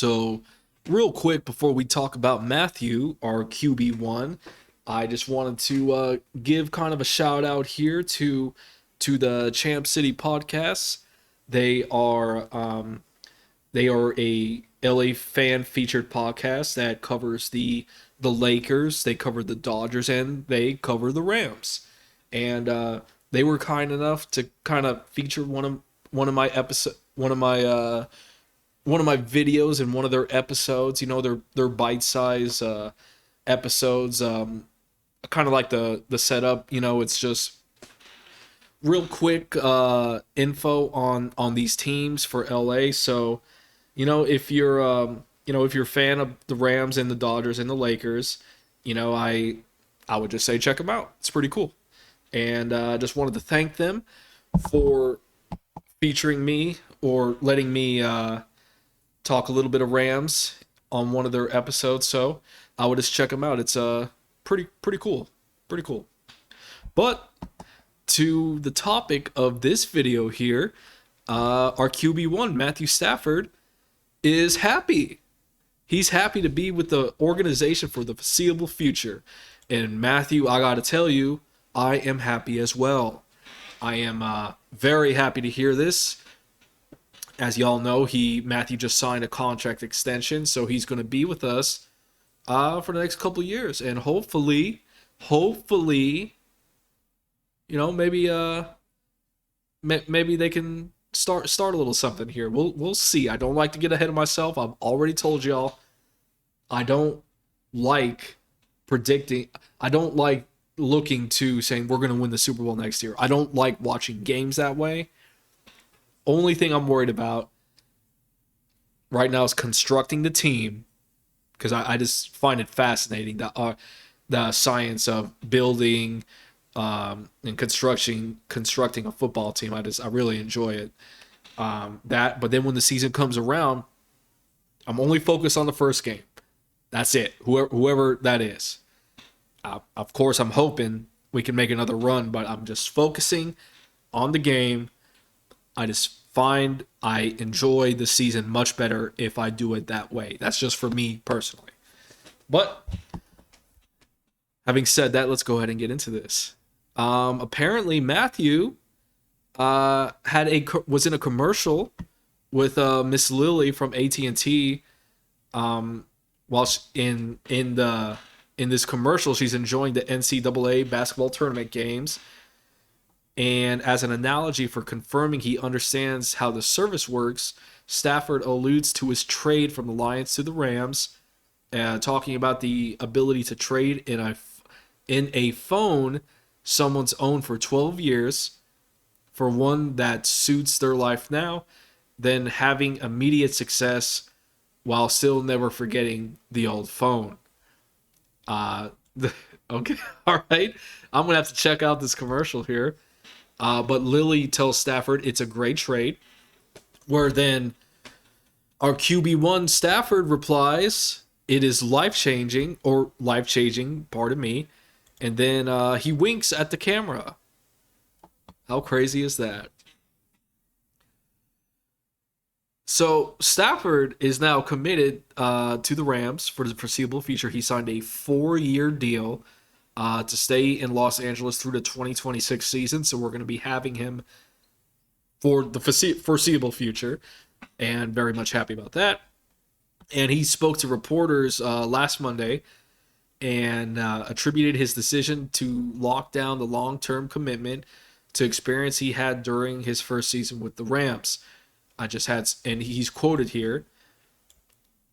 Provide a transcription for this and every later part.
So, real quick before we talk about Matthew, our QB1, I just wanted to give kind of a shout out here to the Champ City podcasts. They are they are a LA fan featured podcast that covers the Lakers, they cover the Dodgers, and they cover the Rams. And they were kind enough to kind of feature one of my videos in one of their episodes. You know, their bite size episodes. Kind of like the setup. You know, it's just real quick info on these teams for LA. So, if you're a fan of the Rams and the Dodgers and the Lakers, I would just say check them out. It's pretty cool. And just wanted to thank them for featuring me or letting me talk a little bit of Rams on one of their episodes. So I would just check them out. It's pretty cool, pretty cool. But to the topic of this video here, our QB1 Matthew Stafford is happy. He's happy to be with the organization for the foreseeable future. And Matthew, I gotta tell you, I am happy as well. I am very happy to hear this. As y'all know, Matthew just signed a contract extension, so he's going to be with us for the next couple of years, and hopefully, maybe they can start a little something here. We'll see. I don't like to get ahead of myself. I've already told y'all I don't like predicting. I don't like looking to saying we're going to win the Super Bowl next year. I don't like watching games that way. Only thing I'm worried about right now is constructing the team, because I just find it fascinating that the science of building and constructing a football team. I really enjoy it. But then when the season comes around, I'm only focused on the first game. That's it. Whoever that is. Of course, I'm hoping we can make another run, but I'm just focusing on the game. I just find I enjoy the season much better if I do it that way. That's just for me personally. But having said that, let's go ahead and get into this. Apparently, Matthew was in a commercial with Miss Lily from AT&T. Whilst in this commercial, she's enjoying the NCAA basketball tournament games. And as an analogy for confirming he understands how the service works, Stafford alludes to his trade from the Lions to the Rams, talking about the ability to trade in a phone someone's owned for 12 years for one that suits their life now, then having immediate success while still never forgetting the old phone. Okay, all right. I'm going to have to check out this commercial here. But Lily tells Stafford it's a great trade, where then our QB1 Stafford replies, it is life-changing, pardon me, and then he winks at the camera. How crazy is that? So Stafford is now committed to the Rams for the foreseeable future. He signed a 4-year deal to stay in Los Angeles through the 2026 season. So we're going to be having him for the foreseeable future, and very much happy about that. And he spoke to reporters last Monday and attributed his decision to lock down the long-term commitment to experience he had during his first season with the Rams. And he's quoted here,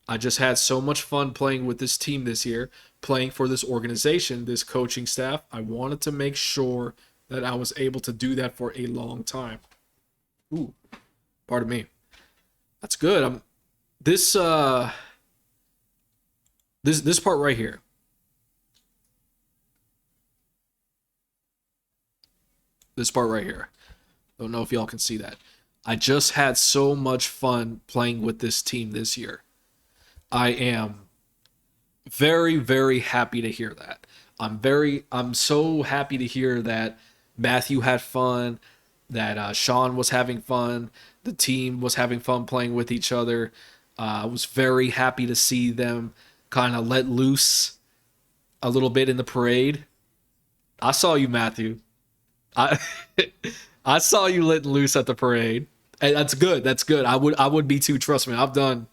I just had so much fun playing with this team this year, playing for this organization, this coaching staff. I wanted to make sure that I was able to do that for a long time. Ooh, pardon me. That's good. This part right here. This part right here. Don't know if y'all can see that. I just had so much fun playing with this team this year. I am very, very happy to hear that. I'm so happy to hear that Matthew had fun, that Sean was having fun, the team was having fun playing with each other. I was very happy to see them kind of let loose a little bit in the parade. I saw you, Matthew. I I saw you letting loose at the parade. And that's good. That's good. I would be too. Trust me. I've done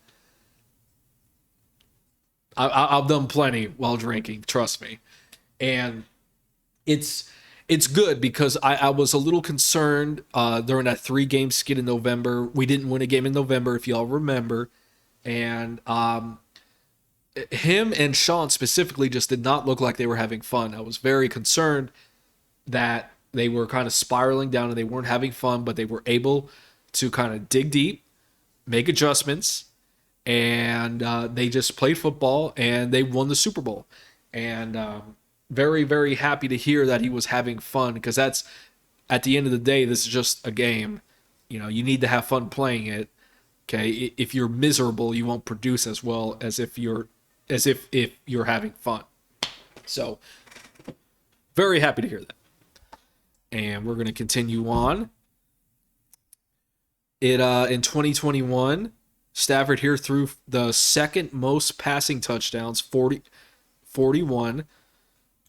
plenty while drinking. Trust me. And it's it's good because I was a little concerned during that 3 game skid in November. We didn't win a game in November, if y'all remember, and him and Sean specifically just did not look like they were having fun. I was very concerned that they were kind of spiraling down and they weren't having fun, but they were able to kind of dig deep, make adjustments, and they just played football and they won the Super Bowl. And very, very happy to hear that he was having fun because that's at the end of the day, this is just a game. You need to have fun playing it. Okay, if you're miserable, you won't produce as well as if you're having fun. So, very happy to hear that. And we're going to continue on. In 2021, Stafford here threw the second most passing touchdowns, 41,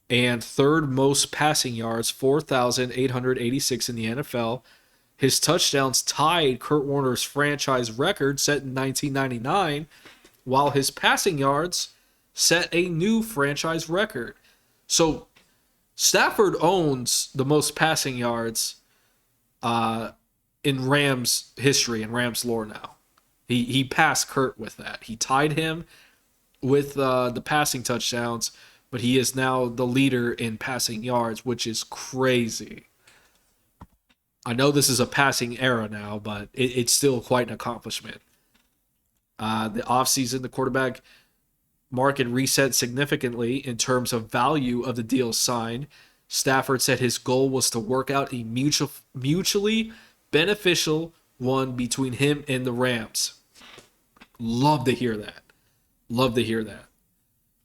and third most passing yards, 4,886 in the NFL. His touchdowns tied Kurt Warner's franchise record set in 1999, while his passing yards set a new franchise record. So Stafford owns the most passing yards in Rams history and Rams lore now. He passed Kurt with that. He tied him with the passing touchdowns, but he is now the leader in passing yards, which is crazy. I know this is a passing era now, but it's still quite an accomplishment. The offseason, the quarterback market reset significantly in terms of value of the deal signed. Stafford said his goal was to work out a mutually beneficial one between him and the Rams. Love to hear that. Love to hear that.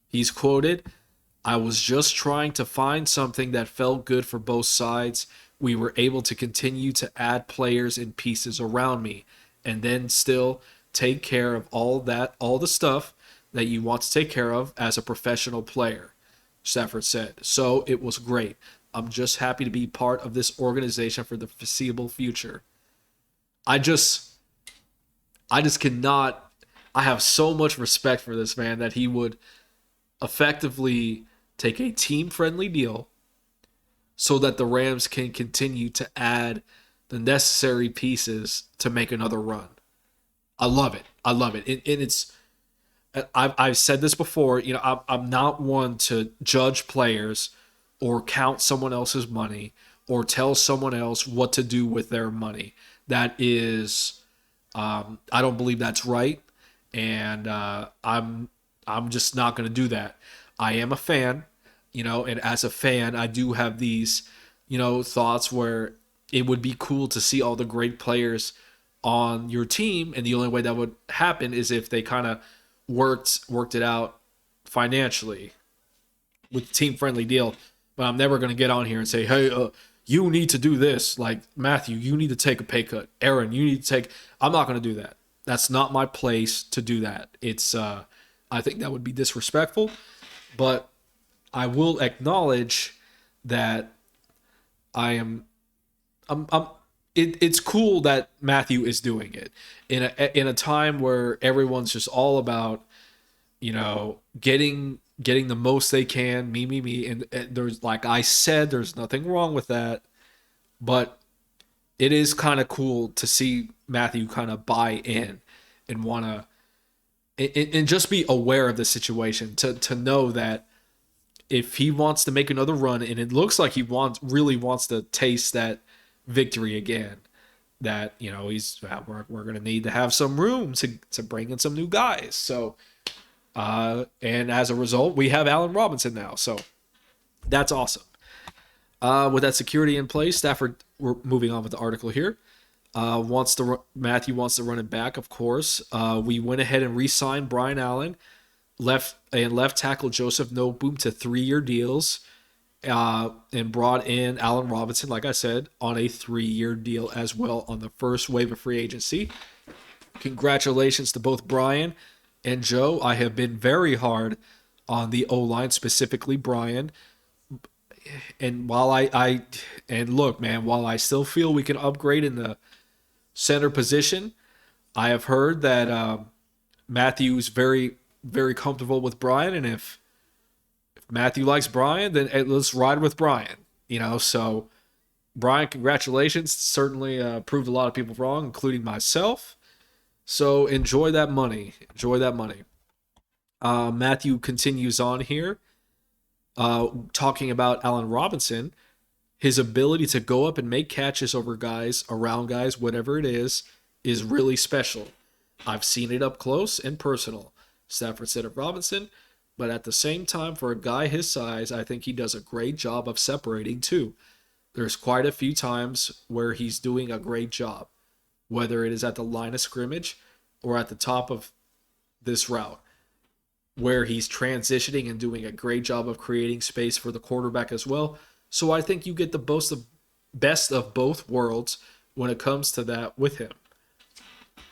He's quoted, "I was just trying to find something that felt good for both sides. We were able to continue to add players and pieces around me and then still take care of all the stuff that you want to take care of as a professional player," Stafford said. "So it was great. I'm just happy to be part of this organization for the foreseeable future." I just cannot. I have so much respect for this man that he would effectively take a team-friendly deal so that the Rams can continue to add the necessary pieces to make another run. I love it. I love it. And it's I've said this before. I'm not one to judge players or count someone else's money or tell someone else what to do with their money. That is, I don't believe that's right, and I'm just not going to do that. I am a fan, and as a fan, I do have these, thoughts where it would be cool to see all the great players on your team, and the only way that would happen is if they kind of worked it out financially with a team-friendly deal. But I'm never going to get on here and say, hey, you need to do this. Like, Matthew, you need to take a pay cut. Aaron, you need to take... I'm not going to do that. That's not my place to do that. It's, I think that would be disrespectful, but I will acknowledge that it's cool that Matthew is doing it in a time where everyone's just all about, getting the most they can, me, and there's, like I said, there's nothing wrong with that, but it is kind of cool to see Matthew kind of buy in and want to and just be aware of the situation to know that if he wants to make another run, and it looks like he really wants to taste that victory again, that we're going to need to have some room to bring in some new guys. So and as a result, we have Allen Robinson now, so that's awesome. With that security in place, Stafford, we're moving on with the article here, Matthew wants to run it back, of course. We went ahead and re-signed Brian Allen, left tackle Joseph Noteboom to 3-year deals, and brought in Allen Robinson, like I said, on a 3-year deal as well on the first wave of free agency. Congratulations to both Brian and Joe. I have been very hard on the O line, specifically Brian. And while I and look, man, while I still feel we can upgrade in the center position, I have heard that Matthew's very comfortable with Brian, and if Matthew likes Brian, then let's ride with Brian. So Brian, congratulations. Certainly proved a lot of people wrong, including myself. So enjoy that money. Enjoy that money. Matthew continues on here, talking about Allen Robinson. His ability to go up and make catches over guys, around guys, whatever it is really special. I've seen it up close and personal. Stafford said of Robinson, but at the same time, for a guy his size, I think he does a great job of separating too. There's quite a few times where he's doing a great job, whether it is at the line of scrimmage or at the top of this route, where he's transitioning and doing a great job of creating space for the quarterback as well. So I think you get the best of both worlds when it comes to that with him.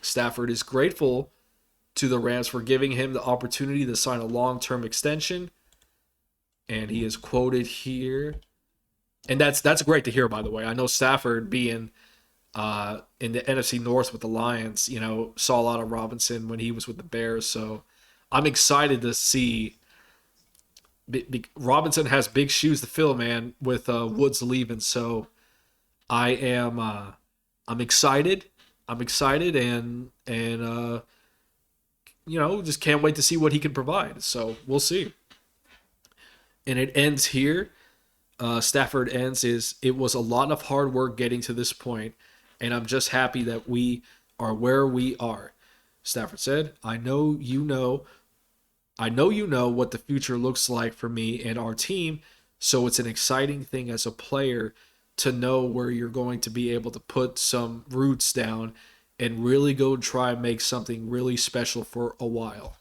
Stafford is grateful to the Rams for giving him the opportunity to sign a long-term extension. And he is quoted here. And that's great to hear, by the way. I know Stafford, being in the NFC North with the Lions, saw a lot of Robinson when he was with the Bears. So I'm excited to see. Robinson has big shoes to fill, man, with Woods leaving. So I'm excited. I'm excited and just can't wait to see what he can provide. So we'll see. And it ends here. Stafford ends it was a lot of hard work getting to this point, and I'm just happy that we are where we are. Stafford said, I know you know what the future looks like for me and our team, so it's an exciting thing as a player to know where you're going to be able to put some roots down and really go try and make something really special for a while.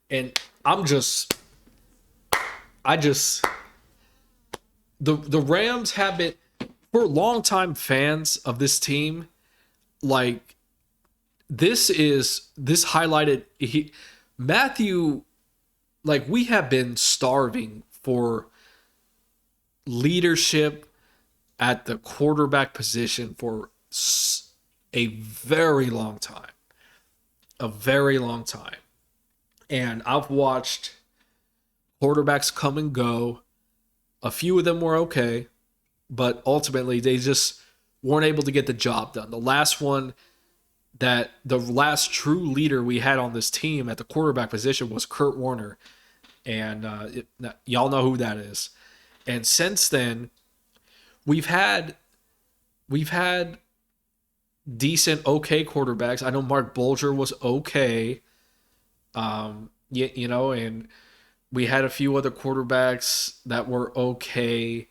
And the Rams have been, for longtime fans of this team, like this highlighted Matthew, like we have been starving for leadership at the quarterback position for a very long time. A very long time. And I've watched quarterbacks come and go. A few of them were okay, but ultimately they just weren't able to get the job done. The last true leader we had on this team at the quarterback position was Kurt Warner. And y'all know who that is. And since then, we've had decent, okay quarterbacks. I know Mark Bulger was okay. And we had a few other quarterbacks that were okay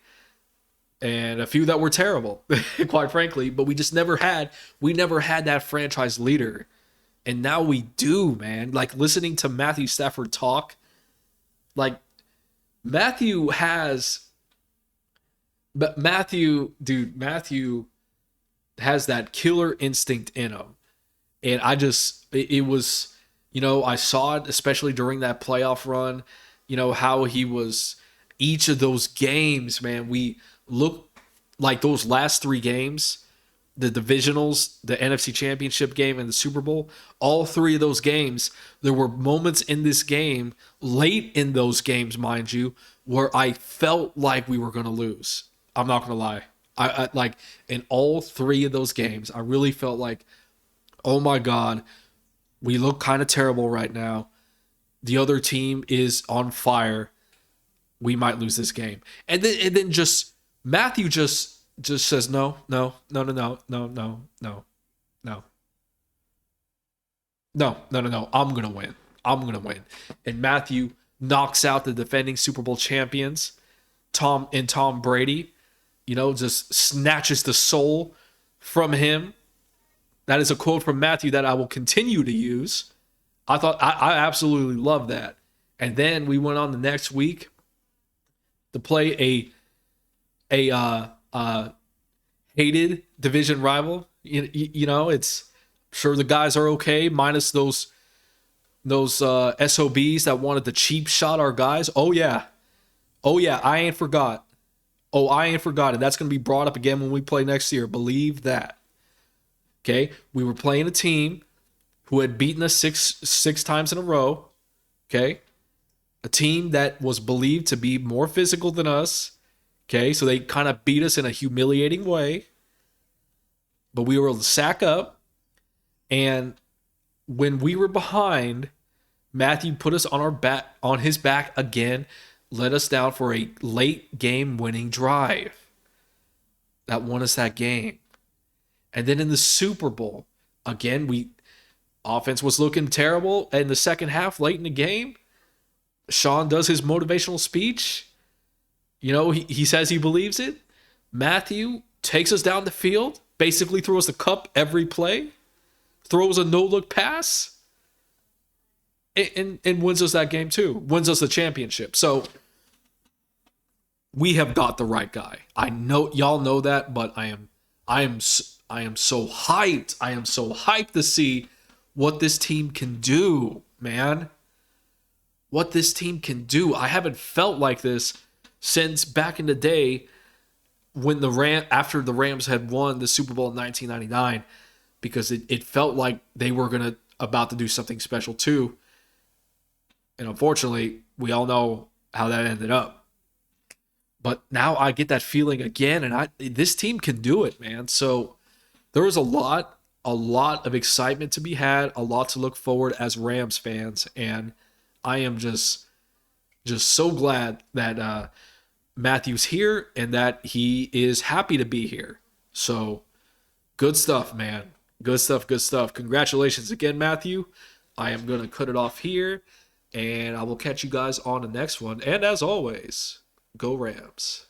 and a few that were terrible, quite frankly, but we never had that franchise leader. And now we do, man. Like listening to Matthew Stafford talk, like Matthew has that killer instinct in him. And I saw it, especially during that playoff run, how he was each of those games, man. We look like those last three games, the divisionals, the NFC Championship game, and the Super Bowl, all three of those games, there were moments in this game, late in those games, mind you, where I felt like we were going to lose. I'm not going to lie. I like in all three of those games, I really felt like, oh my God, we look kind of terrible right now. The other team is on fire. We might lose this game. And then just Matthew just says no. No. I'm gonna win. And Matthew knocks out the defending Super Bowl champions, Tom Brady. Just snatches the soul from him. That is a quote from Matthew that I will continue to use. I absolutely love that. And then we went on the next week to play a hated division rival. It's Sure, the guys are okay, minus those SOBs that wanted to cheap shot our guys. Oh yeah, I ain't forgot. Oh, I ain't forgotten. That's going to be brought up again when we play next year. Believe that. Okay, we were playing a team who had beaten us six times in a row. Okay, a team that was believed to be more physical than us. Okay, so they kind of beat us in a humiliating way, but we were able to sack up. And when we were behind, Matthew put us on his back again, led us down for a late game winning drive that won us that game. And then in the Super Bowl, again, offense was looking terrible. In the second half, late in the game, Sean does his motivational speech. You know, he says he believes it. Matthew takes us down the field, basically throws the cup every play, throws a no-look pass, and wins us that game too. Wins us the championship. So we have got the right guy. I know y'all know that, but I am so hyped. I am so hyped to see what this team can do, man. What this team can do. I haven't felt like this since back in the day when after the Rams had won the Super Bowl in 1999, because it felt like they were about to do something special too. And unfortunately, we all know how that ended up. But now I get that feeling again, and this team can do it, man. So there is a lot of excitement to be had, a lot to look forward as Rams fans, and I am just so glad that Matthew's here and that he is happy to be here. So good stuff, man. Good stuff, good stuff. Congratulations again, Matthew. I am going to cut it off here, and I will catch you guys on the next one. And as always, go Rams.